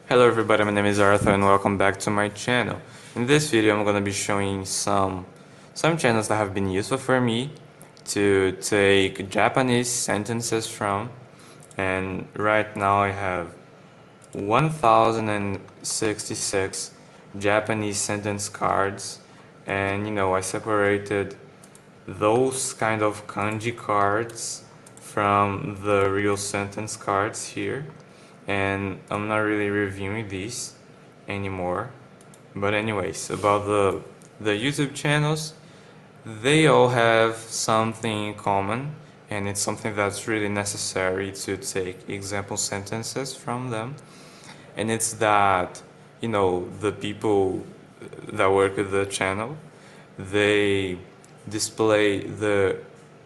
Hello everybody, my name is Arthur and welcome back to my channel. In this video I'm going to be showing some channels that have been useful for me to take Japanese sentences from, and right now I have 1066 Japanese sentence cards, and I separated those kind of kanji cards from the real sentence cards here, and I'm not really reviewing these anymore. But anyways, about the YouTube channels, they all have something in common, and it's something that's really necessary to take example sentences from them. And it's that the people that work with the channel, they display the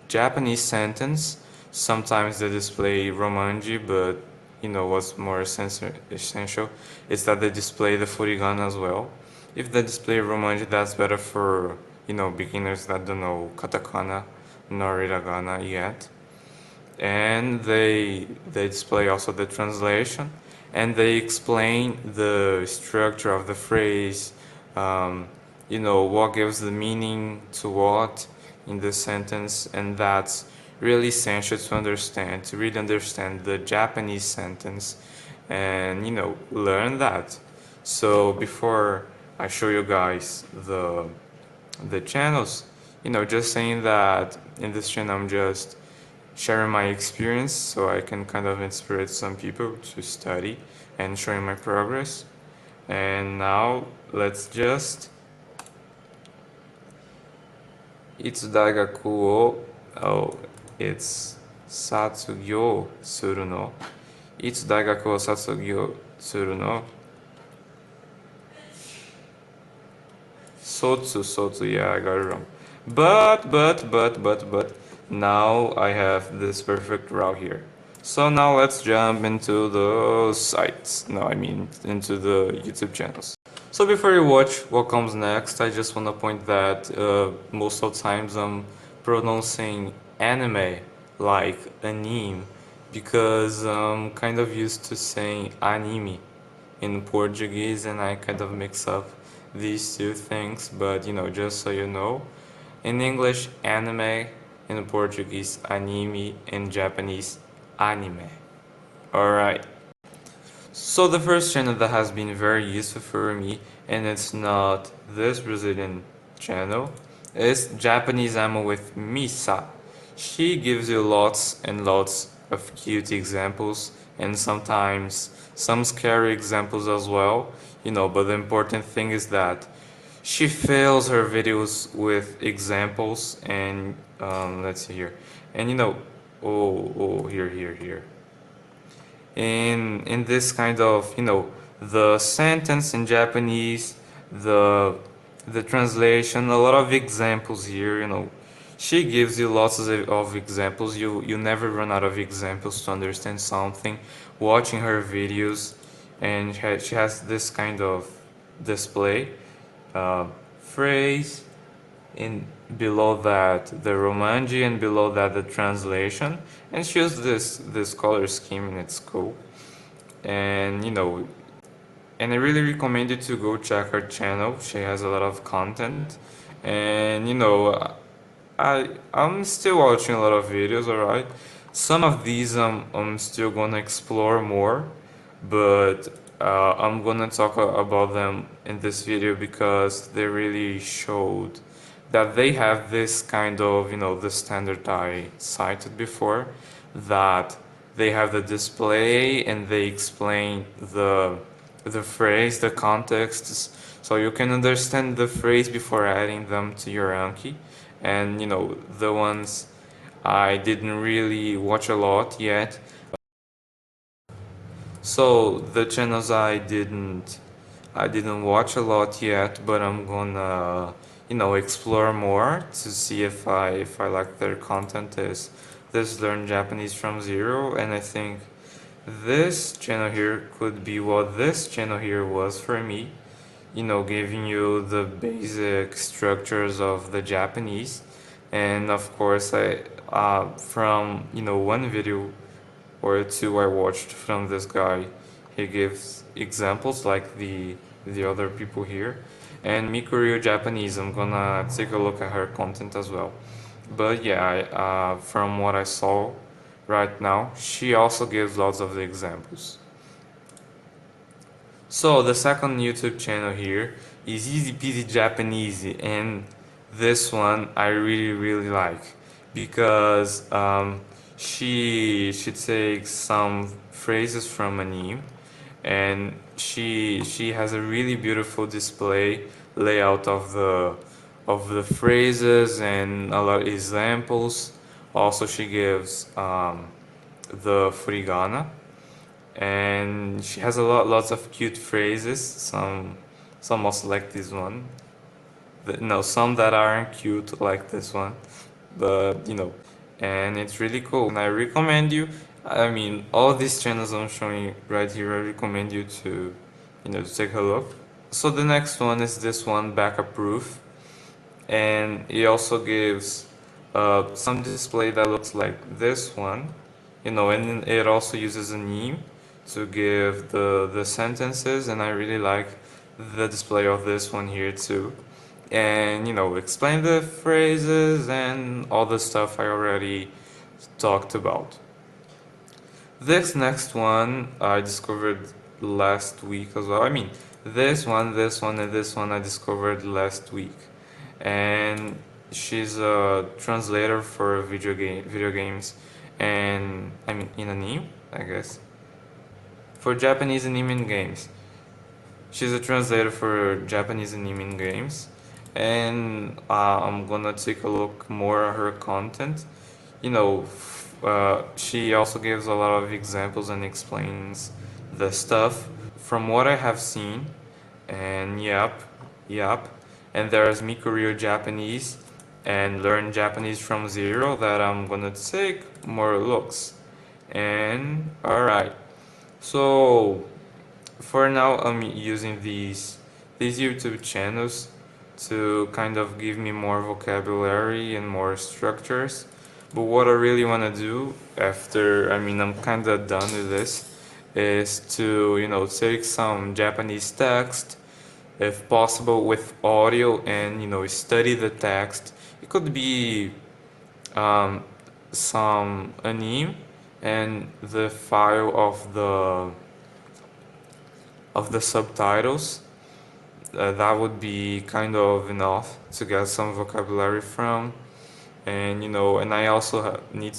Japanese sentence. Sometimes they display romanji, but what's more essential is that they display the furigana as well. If they display romanji, that's better for beginners that don't know katakana nor hiragana yet. And they display also the translation, and they explain the structure of the phrase, what gives the meaning to what in the sentence, and that's really essential to really understand the Japanese sentence and learn that. So before I show you guys the channels, just saying that in this channel I'm just sharing my experience so I can kind of inspire some people to study and showing my progress. And now let's just it's satsugyo suru no. Itsu daigaku wo satsugyo suru no. Sotsu, yeah, I got it wrong. But, now I have this perfect route here. So now let's jump into the sites. No, I mean into the YouTube channels. So before you watch what comes next, I just want to point that most of the times I'm pronouncing anime like anime because I'm kind of used to saying anime in Portuguese, and I kind of mix up these two things. But just so you know, in English anime, in Portuguese anime, in Japanese anime. Alright. So the first channel that has been very useful for me, and it's not this Brazilian channel, is Japanese Ammo with Misa. She gives you lots and lots of cute examples, and sometimes some scary examples as well, but the important thing is that she fills her videos with examples, and let's see here, and here in this kind of the sentence in Japanese, the translation, a lot of examples here. She gives you lots of examples. You never run out of examples to understand something watching her videos, and she has this kind of display phrase, in below that the romanji, and below that the translation, and she uses this color scheme, and it's cool. And and I really recommend you to go check her channel. She has a lot of content, and I'm still watching a lot of videos. Alright, some of these I'm still gonna explore more, but I'm gonna talk about them in this video because they really showed that they have this kind of the standard I cited before, that they have the display and they explain the phrase, the context, so you can understand the phrase before adding them to your Anki. And the ones I didn't really watch a lot yet. So the channels I didn't watch a lot yet, but I'm gonna explore more to see if I like their content, is this learn Japanese from zero. And I think this channel here could be what this channel here was for me, giving you the basic structures of the Japanese. And of course I from one video or two I watched from this guy, he gives examples like the other people here. And Miku Japanese, I'm gonna take a look at her content as well. But yeah, from what I saw right now, she also gives lots of the examples. So the second YouTube channel here is Easy Peasy Japanesey, and this one I really like because she takes some phrases from anime, and she has a really beautiful display layout of the phrases and a lot of examples. Also, she gives the furigana, and she has lots of cute phrases. Some also like this one. No, some that aren't cute like this one, but you know, and it's really cool. And I recommend you. I mean, all these channels I'm showing right here, I recommend you to, to take a look. So the next one is this one, Baka Proof, and it also gives some display that looks like this one, and it also uses a meme to give the sentences, and I really like the display of this one here too. And explain the phrases and all the stuff I already talked about. This next one I discovered last week as well. I mean, this one, and this one I discovered last week. And she's a translator for video games, and I mean in anime, I guess. For Japanese anime and games. She's a translator for Japanese anime and games, and I'm gonna take a look more at her content. She also gives a lot of examples and explains the stuff from what I have seen. And yep. And there's Miku Japanese and Learn Japanese from Zero that I'm gonna take more looks. And alright, so for now I'm using these YouTube channels to kind of give me more vocabulary and more structures. But what I really want to do after, I'm kind of done with this, is to, take some Japanese text, if possible with audio, and, study the text. It could be some anime and the file of the subtitles. That would be kind of enough to get some vocabulary from. And and I also need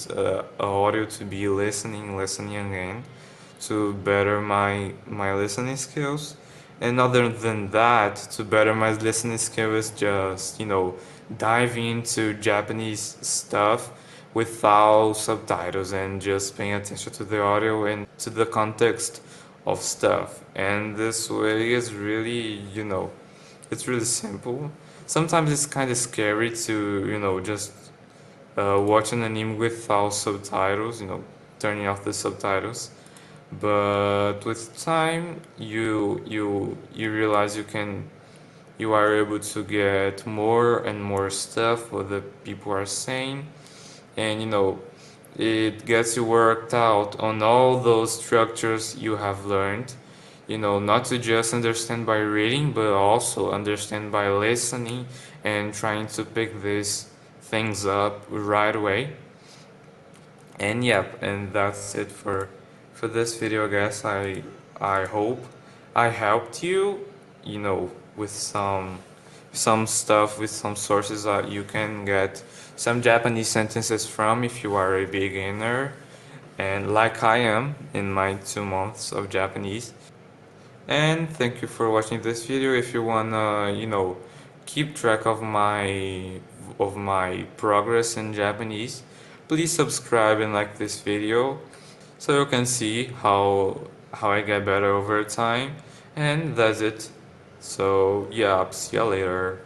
audio to be listening again to better my listening skills. And other than that, to better my listening skills, just dive into Japanese stuff without subtitles and just paying attention to the audio and to the context of stuff. And this way is really, it's really simple. Sometimes it's kind of scary to, just watch an anime without subtitles, turning off the subtitles. But with time, you realize you are able to get more and more stuff what the people are saying, and it gets you worked out on all those structures you have learned. Not to just understand by reading, but also understand by listening and trying to pick these things up right away. And yep, and that's it for this video, guys. I hope I helped you, with some stuff, with some sources that you can get some Japanese sentences from if you are a beginner, and like I am in my 2 months of Japanese. And thank you for watching this video. If you wanna, keep track of my progress in Japanese, please subscribe and like this video so you can see how I get better over time. And that's it. So yeah, see ya later.